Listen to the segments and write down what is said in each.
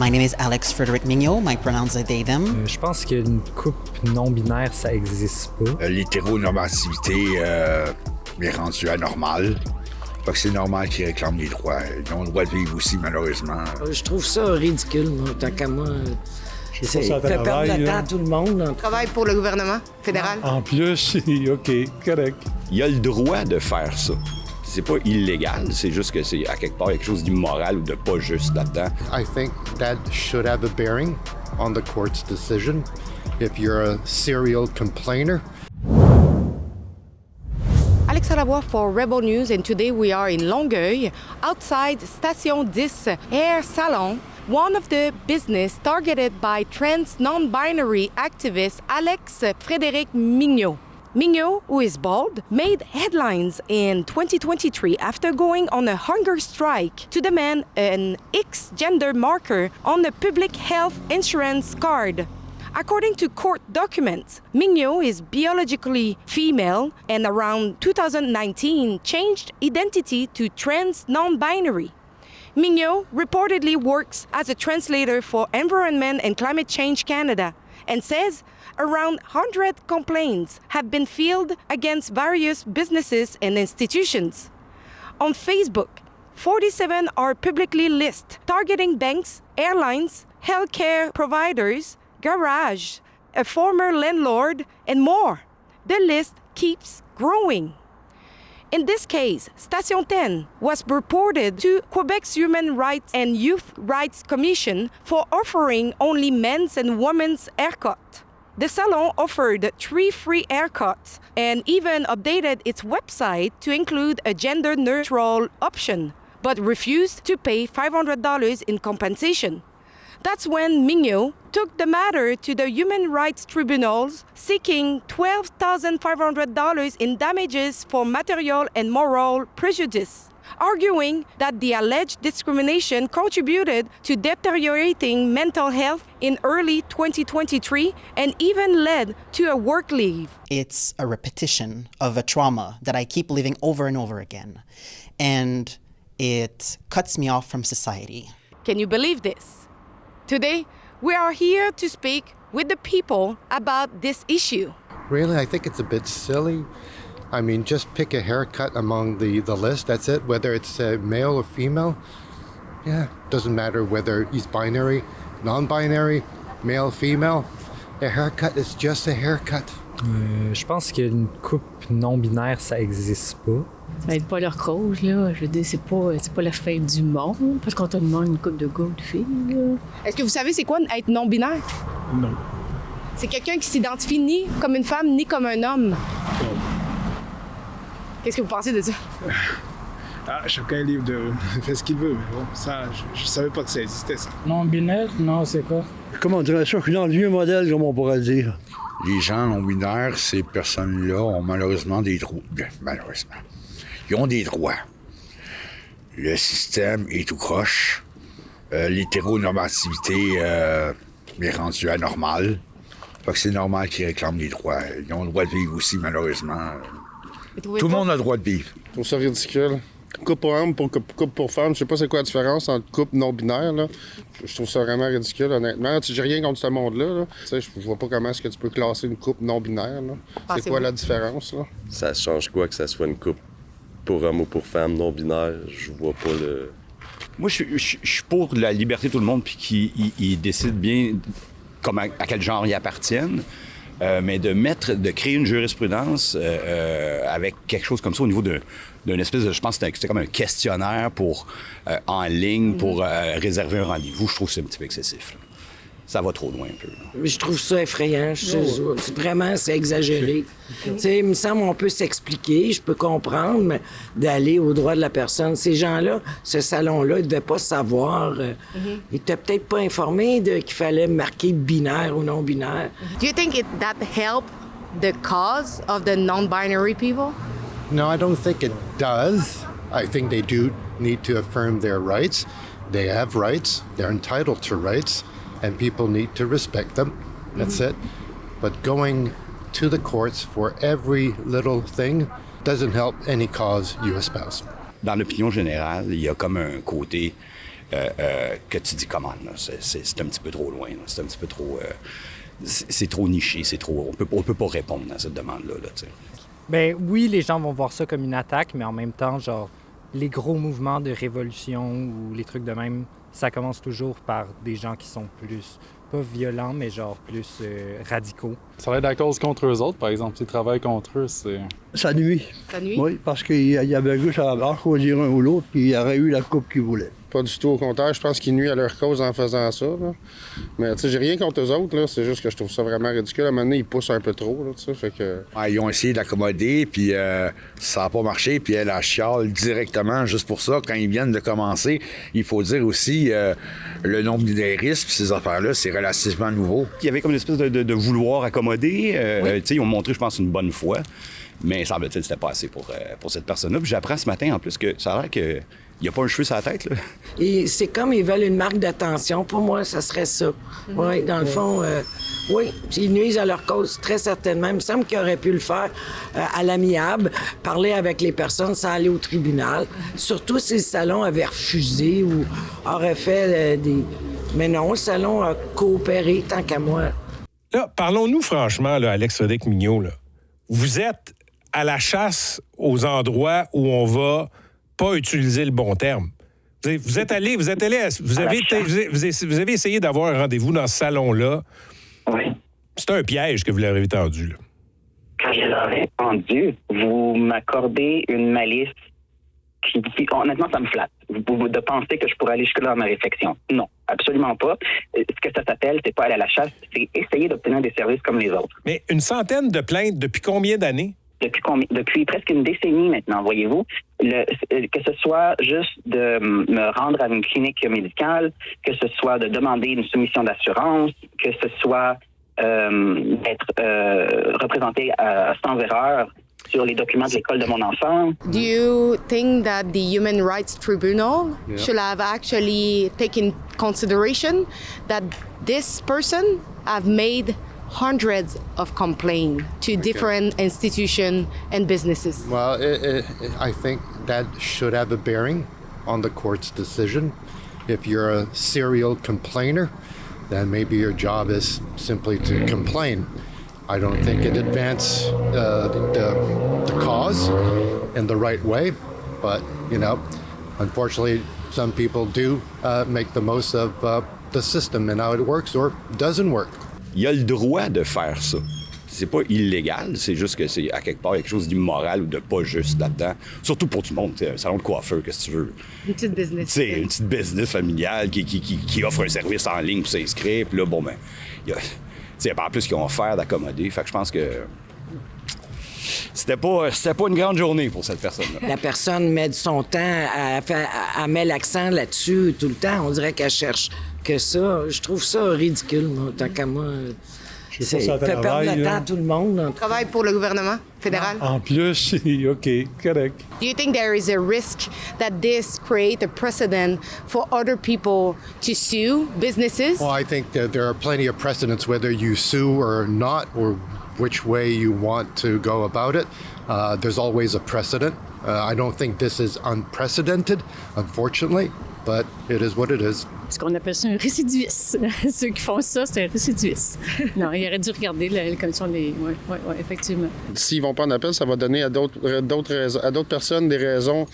My name is Alex Frederick Mignot. My pronouns are they, them. Je pense qu'une couple non-binaire, ça existe pas. L'hétéronormativité est rendue anormale. Fait que c'est normal qu'ils réclament les droits. Ils ont le droit de vivre aussi, malheureusement. Je trouve ça ridicule, moi, tant qu'à moi. Ça fait perdre le temps à tout le monde. Je travaille pour le gouvernement fédéral. En plus, OK, correct. Il a le droit de faire ça. C'est pas illégal, c'est juste que c'est à quelque part quelque chose d'immoral ou de pas juste là-dedans. I think that should have a bearing on the court's decision. If you're a serial complainer. Alexa Lavoie for Rebel News, and today we are in Longueuil, outside Station 10 Hair Salon, one of the business targeted by trans non-binary activist Alex Frédéric Mignot. Mignot, who is bald, made headlines in 2023 after going on a hunger strike to demand an X gender marker on the public health insurance card. According to court documents, Mignot is biologically female and around 2019 changed identity to trans non-binary. Mignot reportedly works as a translator for Environment and Climate Change Canada and says around 100 complaints have been filed against various businesses and institutions. On Facebook, 47 are publicly listed, targeting banks, airlines, healthcare providers, garage, a former landlord, and more. The list keeps growing. In this case, Station 10 was reported to Quebec's Human Rights and Youth Rights Commission for offering only men's and women's haircut. The salon offered 3 free haircuts and even updated its website to include a gender-neutral option, but refused to pay $500 in compensation. That's when Mignot took the matter to the human rights tribunals, seeking $12,500 in damages for material and moral prejudice, arguing that the alleged discrimination contributed to deteriorating mental health in early 2023 and even led to a work leave. It's a repetition of a trauma that I keep living over and over again, and it cuts me off from society. Can you believe this? Today, we are here to speak with the people about this issue. Really, I think it's a bit silly. I mean, just pick a haircut among the list, that's it. Whether it's male or female, yeah, doesn't matter whether he's binary, non-binary, male, female. A haircut is just a haircut. Je pense qu'une couple non-binaire, ça existe pas. Ça va être pas leur cause, là. Je veux dire, c'est pas la fin du monde, parce qu'on te demande une couple de gars ou de filles, là. Est-ce que vous savez c'est quoi être non-binaire? Non. C'est quelqu'un qui s'identifie ni comme une femme, ni comme un homme. Qu'est-ce que vous pensez de ça? Chacun est libre de faire ce qu'il veut, mais bon, ça, je savais pas que ça existait, ça. Non-binaire? Non, c'est quoi? Comment dirais ça? Je suis dans le vieux modèle, comme on pourrait dire. Les gens non-binaires, ces personnes-là ont malheureusement des droits. Malheureusement. Ils ont des droits. Le système est tout croche. L'hétéronormativité est rendue anormale. Fait que c'est normal qu'ils réclament les droits. Ils ont le droit de vivre aussi, malheureusement. Tout le monde a le droit de vivre. Je trouve ça ridicule. Couple pour homme, couple pour femme, je sais pas c'est quoi la différence entre couple non-binaire, là. Je trouve ça vraiment ridicule, honnêtement. J'ai rien contre ce monde-là, là. Tu sais, je vois pas comment est-ce que tu peux classer une couple non-binaire, là. C'est quoi la différence, là? Ça change quoi que ça soit une couple pour homme ou pour femme non-binaire? Je vois pas le... Moi, je suis pour la liberté de tout le monde puis qu'ils décident bien à quel genre ils appartiennent. Mais de créer une jurisprudence avec quelque chose comme ça au niveau d'une espèce de... Je pense que c'était comme un questionnaire en ligne pour réserver un rendez-vous. Je trouve que c'est un petit peu excessif, là. Ça va trop loin un peu. Je trouve ça effrayant. C'est exagéré. Tu sais, il me semble qu'on peut s'expliquer, je peux comprendre, mais d'aller au droit de la personne. Ces gens-là, ce salon-là, ils ne devaient pas savoir. Ils n'étaient peut-être pas informés qu'il fallait marquer binaire ou non-binaire. Do you think that helped the cause of the non-binary people? No, I don't think it does. I think they do need to affirm their rights. They have rights. They're entitled to rights. And people need to respect them. That's it. But going to the courts for every little thing doesn't help any cause you espouse. Dans l'opinion générale, il y a comme un côté que tu dis, comment, là, c'est un petit peu trop loin, là, c'est un petit peu trop... c'est trop niché, c'est trop... On peut pas répondre à cette demande-là, là, tu sais. Ben oui, les gens vont voir ça comme une attaque, mais en même temps, genre, les gros mouvements de révolution ou les trucs de même, ça commence toujours par des gens qui sont plus, pas violents, mais genre plus radicaux. Ça va être à cause contre eux autres, par exemple. S'ils travaillent contre eux, c'est... Ça nuit. Ça nuit? Oui, parce qu'il y avait juste à choisir un ou l'autre, puis il y aurait eu la coupe qu'ils voulaient. Pas du tout, au contraire. Je pense qu'ils nuisent à leur cause en faisant ça. Là. Mais tu sais, j'ai rien contre eux autres. Là. C'est juste que je trouve ça vraiment ridicule. À un moment donné, ils poussent un peu trop. Là, tu sais, fait que... Ils ont essayé d'accommoder, puis ça n'a pas marché, puis elle chiale directement juste pour ça. Quand ils viennent de commencer, il faut dire aussi le nombre d'idéalistes, puis ces affaires-là, c'est relativement nouveau. Il y avait comme une espèce de vouloir accommoder. Oui. Tu sais, ils ont montré, je pense, une bonne foi, mais semble-t-il que c'était pas assez pour cette personne-là. Puis j'apprends ce matin, en plus, que ça a l'air que... Il n'y a pas un cheveu sur la tête, là. Et c'est comme ils veulent une marque d'attention. Pour moi, ça serait ça. Oui, dans le fond, oui, ils nuisent à leur cause, très certainement. Il me semble qu'ils auraient pu le faire à l'amiable, parler avec les personnes sans aller au tribunal. Surtout si le salon avait refusé ou aurait fait des... Mais non, le salon a coopéré, tant qu'à moi. Là, parlons-nous franchement, là, Alex Rodrigue Mignot, là. Vous êtes à la chasse aux endroits où on va pas utiliser le bon terme. Vous avez essayé d'avoir un rendez-vous dans ce salon-là. Oui. C'est un piège que vous leur avez tendu, là. Quand je leur ai tendu, vous m'accordez une malice qui, honnêtement, ça me flatte. De penser que je pourrais aller jusque-là dans ma réflexion. Non, absolument pas. Ce que ça s'appelle, c'est pas aller à la chasse, c'est essayer d'obtenir des services comme les autres. Mais une centaine de plaintes depuis combien d'années? Depuis presque une décennie maintenant, voyez-vous, que ce soit juste de me rendre à une clinique médicale, que ce soit de demander une soumission d'assurance, que ce soit d'être représenté sans erreur sur les documents de l'école de mon enfant. Do you think that the Human Rights Tribunal should have actually taken consideration that this person have made hundreds of complaints to different institutions and businesses? Well, I think that should have a bearing on the court's decision. If you're a serial complainer, then maybe your job is simply to complain. I don't think it advances the cause in the right way, but, you know, unfortunately, some people do make the most of the system and how it works or doesn't work. Il a le droit de faire ça. C'est pas illégal, c'est juste que c'est à quelque part quelque chose d'immoral ou de pas juste là-dedans. Surtout pour tout le monde, un salon de coiffeur, qu'est-ce que tu veux? Une petite business. C'est une petite business familiale qui offre un service en ligne pour s'inscrire. Puis là, bon, ben, il y a en plus qu'ils ont offert d'accommoder. Fait que je pense que c'était pas une grande journée pour cette personne-là. La personne met de son temps, elle met l'accent là-dessus tout le temps. On dirait qu'elle cherche que ça. Je trouve ça ridicule, moi, tant qu'à moi. Ça fait perdre le temps à tout le monde. Travaille pour le gouvernement fédéral. En plus, OK, correct. Do you think there is a risk that this create a precedent for other people to sue businesses? Well, I think that there are plenty of precedents whether you sue or not, or which way you want to go about it. There's always a precedent. I don't think this is unprecedented, unfortunately, but it is what it is. Ce qu'on appelle ça un récidiviste. Ceux qui font ça, c'est un récidiviste. Non, il aurait dû regarder la commission des... Oui, effectivement. S'ils vont pas en appel, ça va donner à d'autres personnes des raisons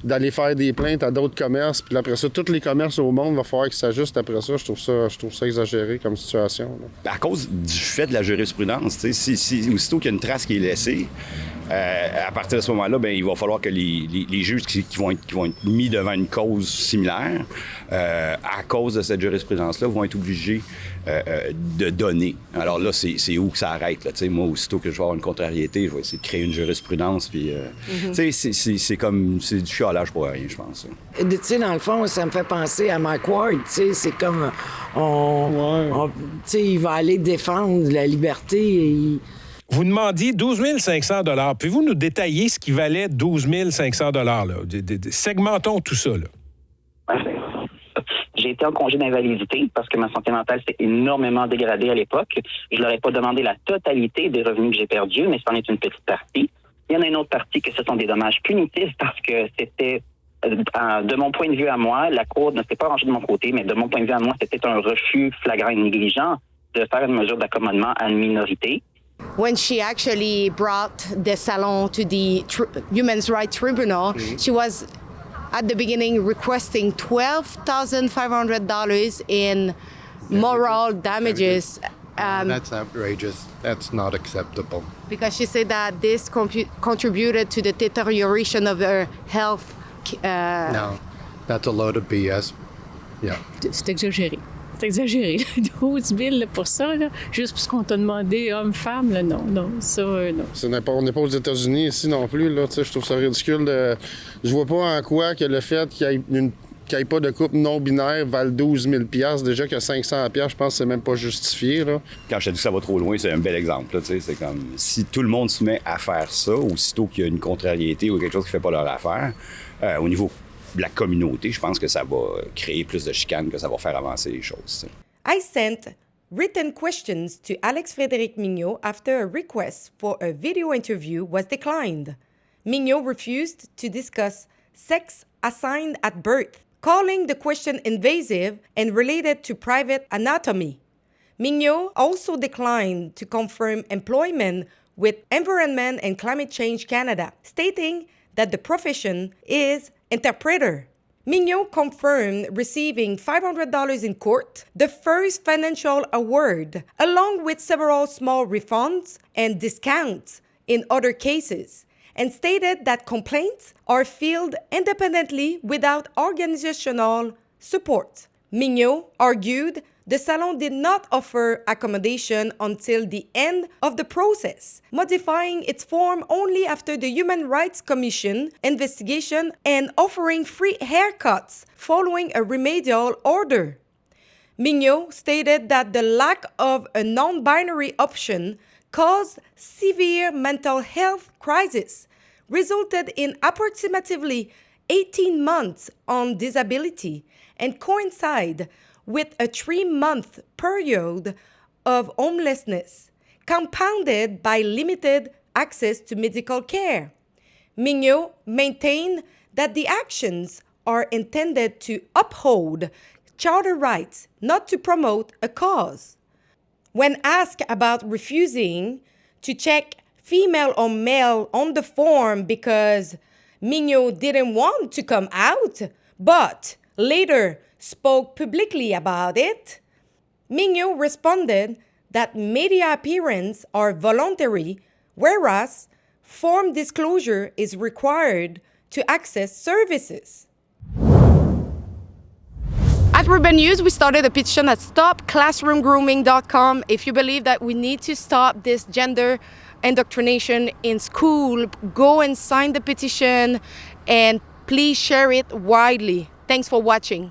d'aller faire des plaintes à d'autres commerces. Puis après ça, tous les commerces au monde, va falloir qu'ils s'ajustent après ça. Je trouve ça exagéré comme situation. Là. À cause du fait de la jurisprudence, aussitôt qu'il y a une trace qui est laissée, à partir de ce moment-là, ben, il va falloir que les juges qui vont être mis devant une cause similaire, à cause de cette jurisprudence-là, vont être obligés de donner. Alors là, c'est où que ça arrête. Là. Moi, aussitôt que je vais avoir une contrariété, je vais essayer de créer une jurisprudence. Puis, c'est du chialage pour rien, je pense. Tu sais, dans le fond, ça me fait penser à Mike Ward. C'est comme, il va aller défendre la liberté. Vous demandiez 12 500 $. Pouvez-vous nous détailler ce qui valait 12 500 $? Là? Segmentons tout ça. Là. J'ai été en congé d'invalidité parce que ma santé mentale s'est énormément dégradée à l'époque. Je leur ai pas demandé la totalité des revenus que j'ai perdus, mais c'en est une petite partie. Il y en a une autre partie que ce sont des dommages punitifs parce que c'était De mon point de vue à moi, la Cour ne s'est pas rangée de mon côté, mais de mon point de vue à moi, c'était un refus flagrant et négligent de faire une mesure d'accommodement à une minorité. When she actually brought the salon to the Human Rights Tribunal, she was at the beginning requesting $12,500 in moral damages. That's outrageous. That's not acceptable. Because she said that this contributed to the deterioration of her health. No, that's a load of BS. Yeah. C'est exagéré. C'est exagéré. 12 000 là, pour ça, là, juste parce qu'on t'a demandé homme-femme, là, non, ça, non. On n'est pas aux États-Unis ici non plus, là, je trouve ça ridicule. Je vois pas en quoi que le fait qu'il n'y ait pas de couple non-binaire valent 12 000 $. Déjà que 500 $, je pense que c'est même pas justifié. Là. Quand je te dis que ça va trop loin, c'est un bel exemple. Là, c'est comme si tout le monde se met à faire ça, aussitôt qu'il y a une contrariété ou quelque chose qui ne fait pas leur affaire, au niveau de la communauté, je pense que ça va créer plus de chicanes que ça va faire avancer les choses. I sent written questions to Alex Frédéric Mignot after a request for a video interview was declined. Mignot refused to discuss sex assigned at birth, calling the question invasive and related to private anatomy. Mignot also declined to confirm employment with Environment and Climate Change Canada, stating that the profession is interpreter. Mignot confirmed receiving $500 in court, the first financial award, along with several small refunds and discounts in other cases, and stated that complaints are filed independently without organizational support. Mignot argued the salon did not offer accommodation until the end of the process, modifying its form only after the Human Rights Commission investigation and offering free haircuts following a remedial order. Mignot stated that the lack of a non-binary option caused severe mental health crisis, resulted in approximately 18 months on disability, and coincide with a 3-month period of homelessness, compounded by limited access to medical care. Mignot maintained that the actions are intended to uphold charter rights, not to promote a cause. When asked about refusing to check female or male on the form because Mignot didn't want to come out, but later spoke publicly about it, Mignot responded that media appearances are voluntary, whereas form disclosure is required to access services. At Rebel News, we started a petition at stopclassroomgrooming.com. If you believe that we need to stop this gender indoctrination in school, go and sign the petition and please share it widely. Thanks for watching.